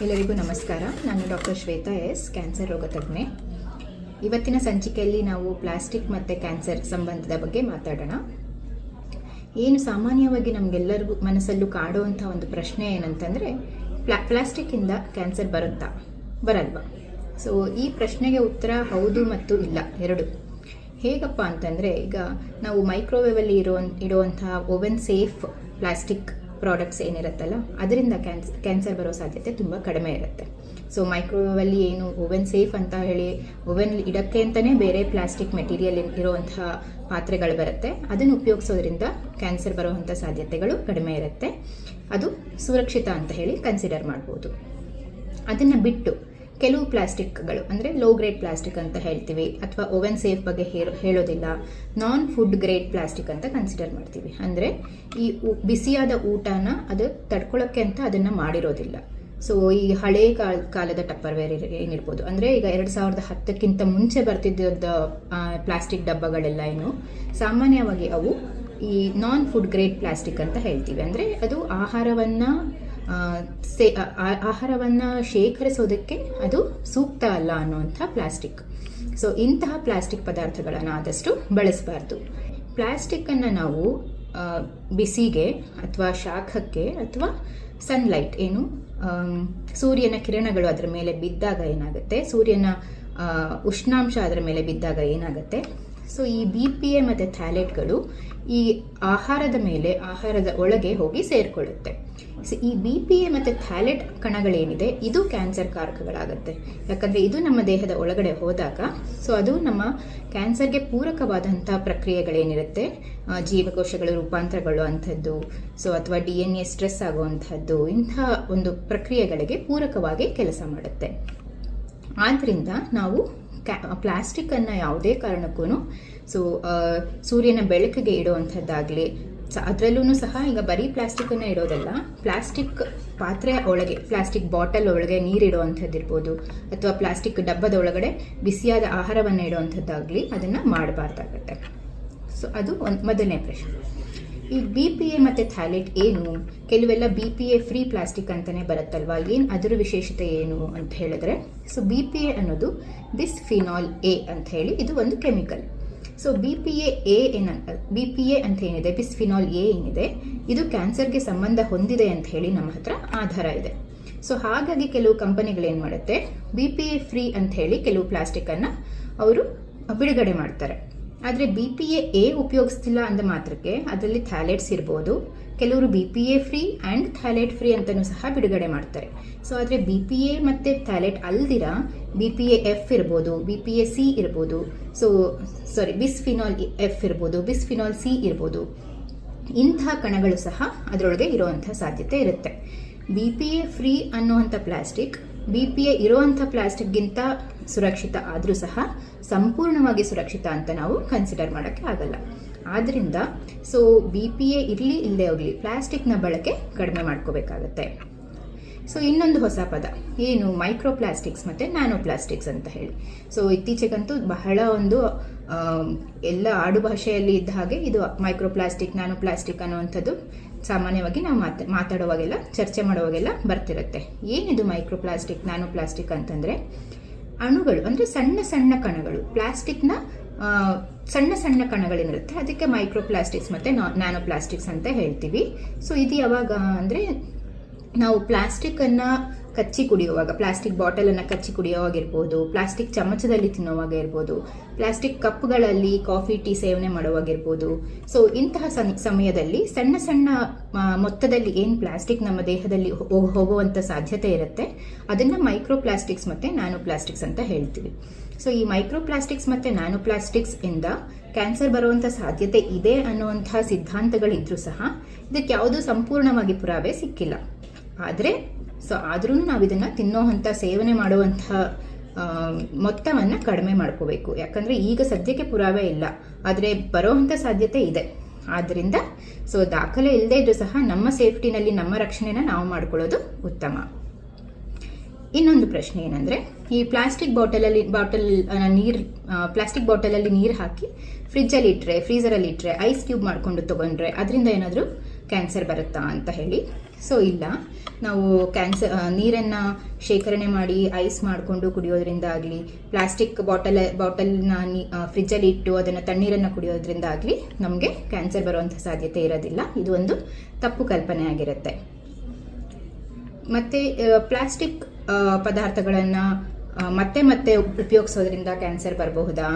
ಎಲ್ಲರಿಗೂ ನಮಸ್ಕಾರ. ನಾನು ಡಾಕ್ಟರ್ ಶ್ವೇತಾ ಎಸ್, ಕ್ಯಾನ್ಸರ್ ರೋಗ ತಜ್ಞೆ. ಇವತ್ತಿನ ಸಂಚಿಕೆಯಲ್ಲಿ ನಾವು ಪ್ಲಾಸ್ಟಿಕ್ ಮತ್ತು ಕ್ಯಾನ್ಸರ್ ಸಂಬಂಧದ ಬಗ್ಗೆ ಮಾತಾಡೋಣ. ಏನು ಸಾಮಾನ್ಯವಾಗಿ ನಮಗೆಲ್ಲರಿಗೂ ಮನಸ್ಸಲ್ಲೂ ಕಾಡುವಂಥ ಒಂದು ಪ್ರಶ್ನೆ ಏನಂತಂದರೆ, ಪ್ಲಾಸ್ಟಿಕ್ಕಿಂದ ಕ್ಯಾನ್ಸರ್ ಬರಲ್ವಾ? ಸೊ ಈ ಪ್ರಶ್ನೆಗೆ ಉತ್ತರ ಹೌದು ಮತ್ತು ಇಲ್ಲ, ಎರಡು. ಹೇಗಪ್ಪ ಅಂತಂದರೆ, ಈಗ ನಾವು ಮೈಕ್ರೋವೇವಲ್ಲಿ ಇಡುವಂಥ ಓವೆನ್ ಸೇಫ್ ಪ್ಲಾಸ್ಟಿಕ್ ಪ್ರಾಡಕ್ಟ್ಸ್ ಏನಿರುತ್ತಲ್ಲ, ಅದರಿಂದ ಕ್ಯಾನ್ಸರ್ ಬರೋ ಸಾಧ್ಯತೆ ತುಂಬ ಕಡಿಮೆ ಇರುತ್ತೆ. ಸೊ ಮೈಕ್ರೋವೇವಲ್ಲಿ ಏನು ಓವೆನ್ ಸೇಫ್ ಅಂತ ಹೇಳಿ ಓವೆನ್ ಇಡೋಕ್ಕೆ ಅಂತಲೇ ಬೇರೆ ಪ್ಲಾಸ್ಟಿಕ್ ಮೆಟೀರಿಯಲ್ ಇರುವಂಥ ಪಾತ್ರೆಗಳು ಬರುತ್ತೆ. ಅದನ್ನು ಉಪಯೋಗಿಸೋದ್ರಿಂದ ಕ್ಯಾನ್ಸರ್ ಬರುವಂಥ ಸಾಧ್ಯತೆಗಳು ಕಡಿಮೆ ಇರುತ್ತೆ. ಅದು ಸುರಕ್ಷಿತ ಅಂತ ಹೇಳಿ ಕನ್ಸಿಡರ್ ಮಾಡ್ಬೋದು. ಅದನ್ನು ಬಿಟ್ಟು ಕೆಲವು ಪ್ಲಾಸ್ಟಿಕ್ಗಳು ಅಂದರೆ ಲೋ ಗ್ರೇಡ್ ಪ್ಲಾಸ್ಟಿಕ್ ಅಂತ ಹೇಳ್ತೀವಿ, ಅಥವಾ ಓವೆನ್ ಸೇಫ್ ಬಗ್ಗೆ ಹೇಳೋದಿಲ್ಲ, ನಾನ್ ಫುಡ್ ಗ್ರೇಡ್ ಪ್ಲಾಸ್ಟಿಕ್ ಅಂತ ಕನ್ಸಿಡರ್ ಮಾಡ್ತೀವಿ. ಅಂದರೆ ಈ ಬಿಸಿಯಾದ ಊಟನ ಅದು ತಡ್ಕೊಳ್ಳೋಕ್ಕೆ ಅಂತ ಅದನ್ನು ಮಾಡಿರೋದಿಲ್ಲ. ಸೊ ಈ ಹಳೇ ಕಾಲದ ಟಪ್ಪರ್ವೇರ್ ಏನಿರ್ಬೋದು, ಅಂದರೆ ಈಗ 2010ಕ್ಕಿಂತ ಮುಂಚೆ ಬರ್ತಿದ್ದ ಪ್ಲಾಸ್ಟಿಕ್ ಡಬ್ಬಗಳೆಲ್ಲ ಏನು ಸಾಮಾನ್ಯವಾಗಿ ಅವು ಈ ನಾನ್ ಫುಡ್ ಗ್ರೇಡ್ ಪ್ಲಾಸ್ಟಿಕ್ ಅಂತ ಹೇಳ್ತೀವಿ. ಅಂದರೆ ಅದು ಆಹಾರವನ್ನು ಶೇಖರಿಸೋದಕ್ಕೆ ಅದು ಸೂಕ್ತ ಅಲ್ಲ ಅನ್ನುವಂಥ ಪ್ಲಾಸ್ಟಿಕ್. ಸೊ ಇಂತಹ ಪ್ಲಾಸ್ಟಿಕ್ ಪದಾರ್ಥಗಳನ್ನು ಆದಷ್ಟು ಬಳಸಬಾರ್ದು. ಪ್ಲಾಸ್ಟಿಕ್ಕನ್ನು ನಾವು ಬಿಸಿಗೆ ಅಥವಾ ಶಾಖಕ್ಕೆ ಅಥವಾ ಸನ್ಲೈಟ್ ಏನು ಸೂರ್ಯನ ಕಿರಣಗಳು ಅದರ ಮೇಲೆ ಬಿದ್ದಾಗ ಏನಾಗುತ್ತೆ, ಸೂರ್ಯನ ಉಷ್ಣಾಂಶ ಅದರ ಮೇಲೆ ಬಿದ್ದಾಗ ಏನಾಗುತ್ತೆ, ಸೊ ಈ BPA ಮತ್ತು ಥ್ಯಾಲೆಟ್ಗಳು ಈ ಆಹಾರದ ಒಳಗೆ ಹೋಗಿ ಸೇರಿಕೊಳ್ಳುತ್ತೆ. ಸೊ ಈ BPA ಮತ್ತು ಥ್ಯಾಲೆಟ್ ಕಣಗಳೇನಿದೆ, ಇದು ಕ್ಯಾನ್ಸರ್ ಕಾರಕಗಳಾಗುತ್ತೆ. ಯಾಕಂದರೆ ಇದು ನಮ್ಮ ದೇಹದ ಒಳಗಡೆ ಹೋದಾಗ ಸೊ ಅದು ನಮ್ಮ ಕ್ಯಾನ್ಸರ್ಗೆ ಪೂರಕವಾದಂಥ ಪ್ರಕ್ರಿಯೆಗಳೇನಿರುತ್ತೆ, ಜೀವಕೋಶಗಳು ರೂಪಾಂತರಗಳು ಅಂಥದ್ದು, ಸೊ ಅಥವಾ DNA ಸ್ಟ್ರೆಸ್ ಆಗುವಂಥದ್ದು, ಇಂಥ ಒಂದು ಪ್ರಕ್ರಿಯೆಗಳಿಗೆ ಪೂರಕವಾಗಿ ಕೆಲಸ ಮಾಡುತ್ತೆ. ಆದ್ದರಿಂದ ನಾವು ಪ್ಲಾಸ್ಟಿಕ್ಕನ್ನು ಯಾವುದೇ ಕಾರಣಕ್ಕೂ ಸೊ ಸೂರ್ಯನ ಬೆಳಕಿಗೆ ಇಡುವಂಥದ್ದಾಗಲಿ, ಅದರಲ್ಲೂ ಸಹ ಈಗ ಬರೀ ಪ್ಲಾಸ್ಟಿಕ್ಕನ್ನು ಇಡೋದಲ್ಲ, ಪ್ಲಾಸ್ಟಿಕ್ ಪಾತ್ರೆಯ ಒಳಗೆ, ಪ್ಲಾಸ್ಟಿಕ್ ಬಾಟಲ್ ಒಳಗೆ ನೀರಿಡುವಂಥದ್ದು ಇರ್ಬೋದು, ಅಥವಾ ಪ್ಲಾಸ್ಟಿಕ್ ಡಬ್ಬದ ಒಳಗಡೆ ಬಿಸಿಯಾದ ಆಹಾರವನ್ನು ಇಡುವಂಥದ್ದಾಗಲಿ ಅದನ್ನು ಮಾಡಬಾರ್ದಾಗತ್ತೆ. ಸೊ ಅದು ಮೊದಲನೇ ಪ್ರಶ್ನೆ. ಈ BPA ಮತ್ತು ಥ್ಯಾಲೆಟ್ ಏನು? ಕೆಲವೆಲ್ಲ BPA ಫ್ರೀ ಪ್ಲಾಸ್ಟಿಕ್ ಅಂತಲೇ ಬರುತ್ತಲ್ವಾ, ಏನು ಅದರ ವಿಶೇಷತೆ ಏನು ಅಂತ ಹೇಳಿದ್ರೆ, ಸೊ BPA ಅನ್ನೋದು ಬಿಸ್ಫಿನಾಲ್ A ಅಂತ ಹೇಳಿ ಇದು ಒಂದು ಕೆಮಿಕಲ್. ಸೊ BPA ಅಂತ ಏನಿದೆ, ಬಿಸ್ಫಿನಾಲ್ A ಏನಿದೆ, ಇದು ಕ್ಯಾನ್ಸರ್ಗೆ ಸಂಬಂಧ ಹೊಂದಿದೆ ಅಂತ ಹೇಳಿ ನಮ್ಮ ಹತ್ರ ಆಧಾರ ಇದೆ. ಸೊ ಹಾಗಾಗಿ ಕೆಲವು ಕಂಪನಿಗಳೇನು ಮಾಡುತ್ತೆ, BPA ಫ್ರೀ ಅಂತ ಹೇಳಿ ಕೆಲವು ಪ್ಲಾಸ್ಟಿಕ್ಕನ್ನು ಅವರು ಬಿಡುಗಡೆ ಮಾಡ್ತಾರೆ. ಆದರೆ BPA ಉಪಯೋಗಿಸ್ತಿಲ್ಲ ಅಂದ ಮಾತ್ರಕ್ಕೆ ಅದರಲ್ಲಿ ಥ್ಯಾಲೆಟ್ಸ್ ಇರ್ಬೋದು. ಕೆಲವರು BPA ಫ್ರೀ ಆ್ಯಂಡ್ ಥ್ಯಾಲೆಟ್ ಫ್ರೀ ಅಂತಲೂ ಸಹ ಬಿಡುಗಡೆ ಮಾಡ್ತಾರೆ. ಸೊ ಆದರೆ BPA ಮತ್ತು ಥ್ಯಾಲೆಟ್ ಅಲ್ದಿರ BPA F ಇರ್ಬೋದು, BPA C ಇರ್ಬೋದು, ಬಿಸ್ಫಿನಾಲ್ F ಇರ್ಬೋದು, ಬಿಸ್ಫಿನಾಲ್ C ಇರ್ಬೋದು. ಇಂಥ ಕಣಗಳು ಸಹ ಅದರೊಳಗೆ ಇರುವಂಥ ಸಾಧ್ಯತೆ ಇರುತ್ತೆ. BPA ಫ್ರೀ ಅನ್ನುವಂಥ ಪ್ಲಾಸ್ಟಿಕ್ BPA ಇರುವಂಥ ಪ್ಲಾಸ್ಟಿಕ್ಗಿಂತ ಸುರಕ್ಷಿತ ಆದರೂ ಸಹ ಸಂಪೂರ್ಣವಾಗಿ ಸುರಕ್ಷಿತ ಅಂತ ನಾವು ಕನ್ಸಿಡರ್ ಮಾಡೋಕ್ಕೆ ಆಗಲ್ಲ. ಆದ್ದರಿಂದ ಸೊ BPA ಇರಲಿ ಇಲ್ಲದೆ ಹೋಗಲಿ, ಪ್ಲಾಸ್ಟಿಕ್ನ ಬಳಕೆ ಕಡಿಮೆ ಮಾಡ್ಕೋಬೇಕಾಗತ್ತೆ. ಸೊ ಇನ್ನೊಂದು ಹೊಸ ಪದ ಏನು, ಮೈಕ್ರೋ ಪ್ಲಾಸ್ಟಿಕ್ಸ್ ಮತ್ತು ನ್ಯಾನೋ ಪ್ಲಾಸ್ಟಿಕ್ಸ್ ಅಂತ ಹೇಳಿ. ಸೊ ಇತ್ತೀಚೆಗಂತೂ ಬಹಳ ಒಂದು ಎಲ್ಲ ಆಡುಭಾಷೆಯಲ್ಲಿ ಇದ್ದ ಹಾಗೆ ಇದು ಮೈಕ್ರೋ ಪ್ಲಾಸ್ಟಿಕ್, ನ್ಯಾನೋ ಪ್ಲಾಸ್ಟಿಕ್ ಅನ್ನುವಂಥದ್ದು ಸಾಮಾನ್ಯವಾಗಿ ನಾವು ಮಾತಾಡುವಾಗೆಲ್ಲ, ಚರ್ಚೆ ಮಾಡುವಾಗೆಲ್ಲ ಬರ್ತಿರುತ್ತೆ. ಏನಿದು ಮೈಕ್ರೋ ಪ್ಲಾಸ್ಟಿಕ್, ನ್ಯಾನೋ ಪ್ಲಾಸ್ಟಿಕ್ ಅಂತಂದರೆ, ಅಣುಗಳು ಅಂದರೆ ಸಣ್ಣ ಸಣ್ಣ ಕಣಗಳು, ಪ್ಲಾಸ್ಟಿಕ್ನ ಸಣ್ಣ ಸಣ್ಣ ಕಣಗಳೇನಿರುತ್ತೆ ಅದಕ್ಕೆ ಮೈಕ್ರೋ ಪ್ಲಾಸ್ಟಿಕ್ಸ್ ಮತ್ತು ನ್ಯಾನೋ ಪ್ಲಾಸ್ಟಿಕ್ಸ್ ಅಂತ ಹೇಳ್ತೀವಿ. ಸೊ ಇದು ಯಾವಾಗ ಅಂದರೆ, ನಾವು ಪ್ಲಾಸ್ಟಿಕ್ಕನ್ನು ಕಚ್ಚಿ ಕುಡಿಯುವಾಗ, ಪ್ಲಾಸ್ಟಿಕ್ ಬಾಟಲನ್ನು ಕಚ್ಚಿ ಕುಡಿಯೋವಾಗಿರ್ಬೋದು, ಪ್ಲಾಸ್ಟಿಕ್ ಚಮಚದಲ್ಲಿ ತಿನ್ನೋವಾಗ ಇರ್ಬೋದು, ಪ್ಲಾಸ್ಟಿಕ್ ಕಪ್ಗಳಲ್ಲಿ ಕಾಫಿ ಟೀ ಸೇವನೆ ಮಾಡುವಾಗಿರ್ಬೋದು. ಸೊ ಇಂತಹ ಸಮಯದಲ್ಲಿ ಸಣ್ಣ ಸಣ್ಣ ಮೊತ್ತದಲ್ಲಿ ಏನು ಪ್ಲಾಸ್ಟಿಕ್ ನಮ್ಮ ದೇಹದಲ್ಲಿ ಹೋಗುವಂಥ ಸಾಧ್ಯತೆ ಇರುತ್ತೆ, ಅದನ್ನು ಮೈಕ್ರೋ ಪ್ಲಾಸ್ಟಿಕ್ಸ್ ಮತ್ತು ನ್ಯಾನೋ ಪ್ಲಾಸ್ಟಿಕ್ಸ್ ಅಂತ ಹೇಳ್ತೀವಿ. ಸೊ ಈ ಮೈಕ್ರೋ ಪ್ಲಾಸ್ಟಿಕ್ಸ್ ಮತ್ತು ನ್ಯಾನೋ ಪ್ಲಾಸ್ಟಿಕ್ಸ್ ಇಂದ ಕ್ಯಾನ್ಸರ್ ಬರುವಂಥ ಸಾಧ್ಯತೆ ಇದೆ ಅನ್ನುವಂಥ ಸಿದ್ಧಾಂತಗಳಿದ್ರೂ ಸಹ ಇದಕ್ಕೆ ಯಾವುದೂ ಸಂಪೂರ್ಣವಾಗಿ ಪುರಾವೆ ಸಿಕ್ಕಿಲ್ಲ. ಆದ್ರೂ ನಾವು ಇದನ್ನು ತಿನ್ನೋವಂಥ, ಸೇವನೆ ಮಾಡುವಂಥ ಮೊತ್ತವನ್ನು ಕಡಿಮೆ ಮಾಡ್ಕೋಬೇಕು. ಯಾಕಂದರೆ ಈಗ ಸದ್ಯಕ್ಕೆ ಪುರಾವೆ ಇಲ್ಲ, ಆದರೆ ಬರೋವಂಥ ಸಾಧ್ಯತೆ ಇದೆ. ಆದ್ದರಿಂದ ಸೊ ದಾಖಲೆ ಇಲ್ಲದೆ ಇದ್ರೂ ಸಹ ನಮ್ಮ ಸೇಫ್ಟಿನಲ್ಲಿ ನಮ್ಮ ರಕ್ಷಣೆನ ನಾವು ಮಾಡ್ಕೊಳ್ಳೋದು ಉತ್ತಮ. ಇನ್ನೊಂದು ಪ್ರಶ್ನೆ ಏನಂದರೆ, ಈ ಪ್ಲಾಸ್ಟಿಕ್ ಬಾಟಲಲ್ಲಿ ನೀರು ಹಾಕಿ ಫ್ರಿಜ್ಜಲ್ಲಿ ಇಟ್ಟರೆ, ಫ್ರೀಸರಲ್ಲಿ ಇಟ್ಟರೆ, ಐಸ್ ಕ್ಯೂಬ್ ಮಾಡಿಕೊಂಡು ತೊಗೊಂಡ್ರೆ ಅದರಿಂದ ಏನಾದರೂ ಕ್ಯಾನ್ಸರ್ ಬರುತ್ತಾ ಅಂತ ಹೇಳಿ. ಸೊ ಇಲ್ಲ, ನಾವು ನೀರನ್ನು ಶೇಖರಣೆ ಮಾಡಿ ಐಸ್ ಮಾಡಿಕೊಂಡು ಕುಡಿಯೋದ್ರಿಂದ ಆಗಲಿ, ಪ್ಲಾಸ್ಟಿಕ್ ಬಾಟಲ್ನ ಫ್ರಿಜ್ಜಲ್ಲಿ ಇಟ್ಟು ಅದನ್ನು ತಣ್ಣೀರನ್ನು ಕುಡಿಯೋದ್ರಿಂದ ಆಗಲಿ ನಮಗೆ ಕ್ಯಾನ್ಸರ್ ಬರುವಂಥ ಸಾಧ್ಯತೆ ಇರೋದಿಲ್ಲ. ಇದು ಒಂದು ತಪ್ಪು ಕಲ್ಪನೆ ಆಗಿರುತ್ತೆ. ಮತ್ತು ಪ್ಲಾಸ್ಟಿಕ್ ಪದಾರ್ಥಗಳನ್ನು ಮತ್ತೆ ಮತ್ತೆ ಉಪಯೋಗಿಸೋದ್ರಿಂದ ಕ್ಯಾನ್ಸರ್ ಬರಬಹುದಾ?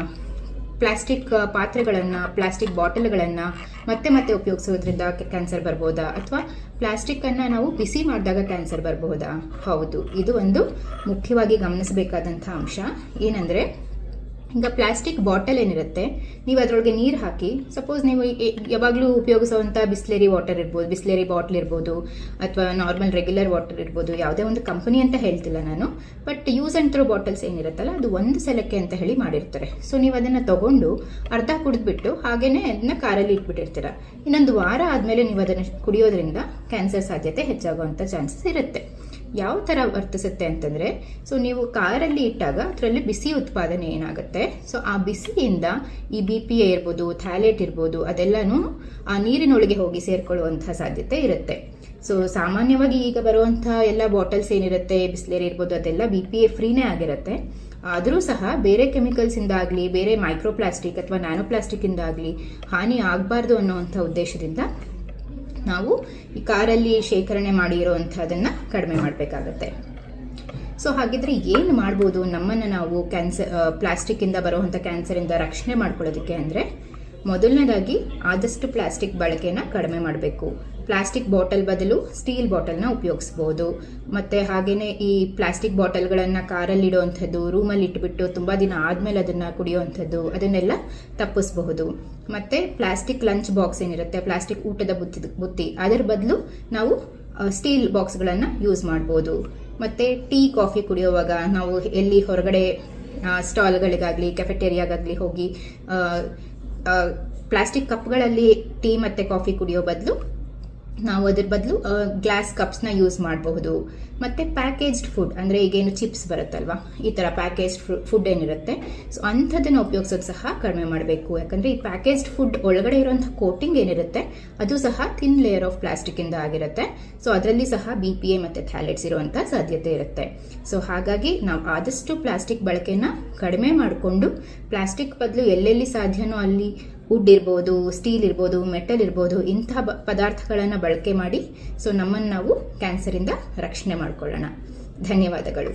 ಪ್ಲಾಸ್ಟಿಕ್ ಪಾತ್ರೆಗಳನ್ನು, ಪ್ಲಾಸ್ಟಿಕ್ ಬಾಟಲ್ಗಳನ್ನು ಮತ್ತೆ ಮತ್ತೆ ಉಪಯೋಗಿಸೋದ್ರಿಂದ ಕ್ಯಾನ್ಸರ್ ಬರ್ಬೋದಾ? ಅಥವಾ ಪ್ಲಾಸ್ಟಿಕ್ಕನ್ನು ನಾವು ಬಿಸಿ ಮಾಡಿದಾಗ ಕ್ಯಾನ್ಸರ್ ಬರಬಹುದಾ? ಹೌದು, ಇದು ಒಂದು ಮುಖ್ಯವಾಗಿ ಗಮನಿಸಬೇಕಾದಂಥ ಅಂಶ. ಏನಂದರೆ, ಈಗ ಪ್ಲಾಸ್ಟಿಕ್ ಬಾಟಲ್ ಏನಿರುತ್ತೆ, ನೀವು ಅದರೊಳಗೆ ನೀರು ಹಾಕಿ, ಸಪೋಸ್ ನೀವು ಯಾವಾಗಲೂ ಉಪಯೋಗಿಸುವಂಥ ಬಿಸ್ಲೇರಿ ವಾಟರ್ ಇರ್ಬೋದು, ಬಿಸ್ಲೇರಿ ಬಾಟ್ಲ್ ಇರ್ಬೋದು, ಅಥವಾ ನಾರ್ಮಲ್ ರೆಗ್ಯುಲರ್ ವಾಟರ್ ಇರ್ಬೋದು, ಯಾವುದೇ ಒಂದು ಕಂಪನಿ ಅಂತ ಹೇಳ್ತಿಲ್ಲ ನಾನು, but use and throw bottles ಏನಿರುತ್ತಲ್ಲ ಅದು ಒಂದು ಸಲಕ್ಕೆ ಅಂತ ಹೇಳಿ ಮಾಡಿರ್ತಾರೆ. ಸೊ ನೀವು ಅದನ್ನು ತಗೊಂಡು ಅರ್ಧ ಕುಡಿದ್ಬಿಟ್ಟು ಹಾಗೇನೆ ಅದನ್ನ ಕಾರಲ್ಲಿ ಇಟ್ಬಿಟ್ಟಿರ್ತೀರ. ಇನ್ನೊಂದು ವಾರ ಆದಮೇಲೆ ನೀವು ಅದನ್ನು ಕುಡಿಯೋದ್ರಿಂದ ಕ್ಯಾನ್ಸರ್ ಸಾಧ್ಯತೆ ಹೆಚ್ಚಾಗುವಂಥ ಚಾನ್ಸಸ್ ಇರುತ್ತೆ. ಯಾವ ಥರ ವರ್ತಿಸುತ್ತೆ ಅಂತಂದರೆ, ಸೊ ನೀವು ಕಾರಲ್ಲಿ ಇಟ್ಟಾಗ ಅದರಲ್ಲಿ ಬಿಸಿ ಉತ್ಪಾದನೆ ಏನಾಗುತ್ತೆ, ಸೊ ಆ ಬಿಸಿಯಿಂದ ಈ BPA ಇರ್ಬೋದು, ಥ್ಯಾಲೇಟ್ ಇರ್ಬೋದು, ಅದೆಲ್ಲನೂ ಆ ನೀರಿನೊಳಗೆ ಹೋಗಿ ಸೇರ್ಕೊಳ್ಳುವಂಥ ಸಾಧ್ಯತೆ ಇರುತ್ತೆ. ಸೊ ಸಾಮಾನ್ಯವಾಗಿ ಈಗ ಬರುವಂಥ ಎಲ್ಲ ಬಾಟಲ್ಸ್ ಏನಿರುತ್ತೆ, ಬಿಸ್ಲೇರಿ ಇರ್ಬೋದು, ಅದೆಲ್ಲ BPA ಫ್ರೀನೇ ಆಗಿರುತ್ತೆ. ಆದರೂ ಸಹ ಬೇರೆ ಕೆಮಿಕಲ್ಸಿಂದ ಆಗಲಿ, ಬೇರೆ ಮೈಕ್ರೋ ಪ್ಲಾಸ್ಟಿಕ್ ಅಥವಾ ನ್ಯಾನೋ ಪ್ಲಾಸ್ಟಿಕ್ಕಿಂದ ಆಗಲಿ ಹಾನಿ ಆಗಬಾರ್ದು ಅನ್ನೋವಂಥ ಉದ್ದೇಶದಿಂದ ನಾವು ಈ ಕಾರಲ್ಲಿ ಶೇಖರಣೆ ಮಾಡಿರೋವಂಥದ್ದನ್ನು ಕಡಿಮೆ ಮಾಡಬೇಕಾಗತ್ತೆ. ಸೊ ಹಾಗಿದ್ರೆ ಏನು ಮಾಡ್ಬೋದು ನಮ್ಮನ್ನು ನಾವು ಪ್ಲಾಸ್ಟಿಕ್ಕಿಂದ ಬರುವಂಥ ಕ್ಯಾನ್ಸರಿಂದ ರಕ್ಷಣೆ ಮಾಡ್ಕೊಳ್ಳೋದಕ್ಕೆ ಅಂದರೆ, ಮೊದಲನೇದಾಗಿ ಆದಷ್ಟು ಪ್ಲಾಸ್ಟಿಕ್ ಬಳಕೆನ ಕಡಿಮೆ ಮಾಡಬೇಕು. ಪ್ಲಾಸ್ಟಿಕ್ ಬಾಟಲ್ ಬದಲು ಸ್ಟೀಲ್ ಬಾಟಲ್ನ ಉಪಯೋಗಿಸ್ಬೋದು. ಮತ್ತು ಹಾಗೆಯೇ ಈ ಪ್ಲಾಸ್ಟಿಕ್ ಬಾಟಲ್ಗಳನ್ನು ಕಾರಲ್ಲಿ ಇಡುವಂಥದ್ದು, ರೂಮಲ್ಲಿ ಇಟ್ಬಿಟ್ಟು ತುಂಬ ದಿನ ಆದಮೇಲೆ ಅದನ್ನು ಕುಡಿಯುವಂಥದ್ದು, ಅದನ್ನೆಲ್ಲ ತಪ್ಪಿಸಬಹುದು. ಮತ್ತು ಪ್ಲಾಸ್ಟಿಕ್ ಲಂಚ್ ಬಾಕ್ಸ್ ಏನಿರುತ್ತೆ, ಪ್ಲಾಸ್ಟಿಕ್ ಊಟದ ಬುತ್ತಿ, ಅದರ ಬದಲು ನಾವು ಸ್ಟೀಲ್ ಬಾಕ್ಸ್ಗಳನ್ನು ಯೂಸ್ ಮಾಡ್ಬೋದು. ಮತ್ತು ಟೀ ಕಾಫಿ ಕುಡಿಯುವಾಗ ನಾವು ಎಲ್ಲಿ ಹೊರಗಡೆ ಸ್ಟಾಲ್ಗಳಿಗಾಗಲಿ ಕೆಫೆಟೇರಿಯಾಗಾಗಲಿ ಹೋಗಿ ಪ್ಲಾಸ್ಟಿಕ್ ಕಪ್ಗಳಲ್ಲಿ ಟೀ ಮತ್ತು ಕಾಫಿ ಕುಡಿಯೋ ಬದಲು ನಾವು ಅದ್ರ ಬದಲು ಗ್ಲಾಸ್ ಕಪ್ಸ್ನ ಯೂಸ್ ಮಾಡಬಹುದು. ಮತ್ತು ಪ್ಯಾಕೇಜ್ಡ್ ಫುಡ್ ಅಂದರೆ ಈಗೇನು ಚಿಪ್ಸ್ ಬರುತ್ತಲ್ವಾ, ಈ ಥರ ಪ್ಯಾಕೇಜ್ಡ್ ಫುಡ್ ಏನಿರುತ್ತೆ, ಸೊ ಅಂಥದ್ದನ್ನು ಉಪಯೋಗಿಸೋದು ಸಹ ಕಡಿಮೆ ಮಾಡಬೇಕು. ಯಾಕಂದರೆ ಈ ಪ್ಯಾಕೇಜ್ಡ್ ಫುಡ್ ಒಳಗಡೆ ಇರುವಂಥ ಕೋಟಿಂಗ್ ಏನಿರುತ್ತೆ ಅದು ಸಹ ಥಿನ್ ಲೇಯರ್ ಆಫ್ ಪ್ಲಾಸ್ಟಿಕ್ಕಿಂದ ಆಗಿರುತ್ತೆ. ಸೊ ಅದರಲ್ಲಿ ಸಹ BPA ಮತ್ತು ಥ್ಯಾಲೆಟ್ಸ್ ಇರುವಂಥ ಸಾಧ್ಯತೆ ಇರುತ್ತೆ. ಸೊ ಹಾಗಾಗಿ ನಾವು ಆದಷ್ಟು ಪ್ಲಾಸ್ಟಿಕ್ ಬಳಕೆನ ಕಡಿಮೆ ಮಾಡಿಕೊಂಡು ಪ್ಲಾಸ್ಟಿಕ್ ಬದಲು ಎಲ್ಲೆಲ್ಲಿ ಸಾಧ್ಯನೋ ಅಲ್ಲಿ ವುಡ್ ಇರ್ಬೋದು, ಸ್ಟೀಲ್ ಇರ್ಬೋದು, ಮೆಟಲ್ ಇರ್ಬೋದು, ಇಂತಹ ಪದಾರ್ಥಗಳನ್ನು ಬಳಕೆ ಮಾಡಿ ಸೊ ನಮ್ಮನ್ನು ನಾವು ಕ್ಯಾನ್ಸರಿಂದ ರಕ್ಷಣೆ ಮಾಡಿಕೊಳ್ಳೋಣ. ಧನ್ಯವಾದಗಳು.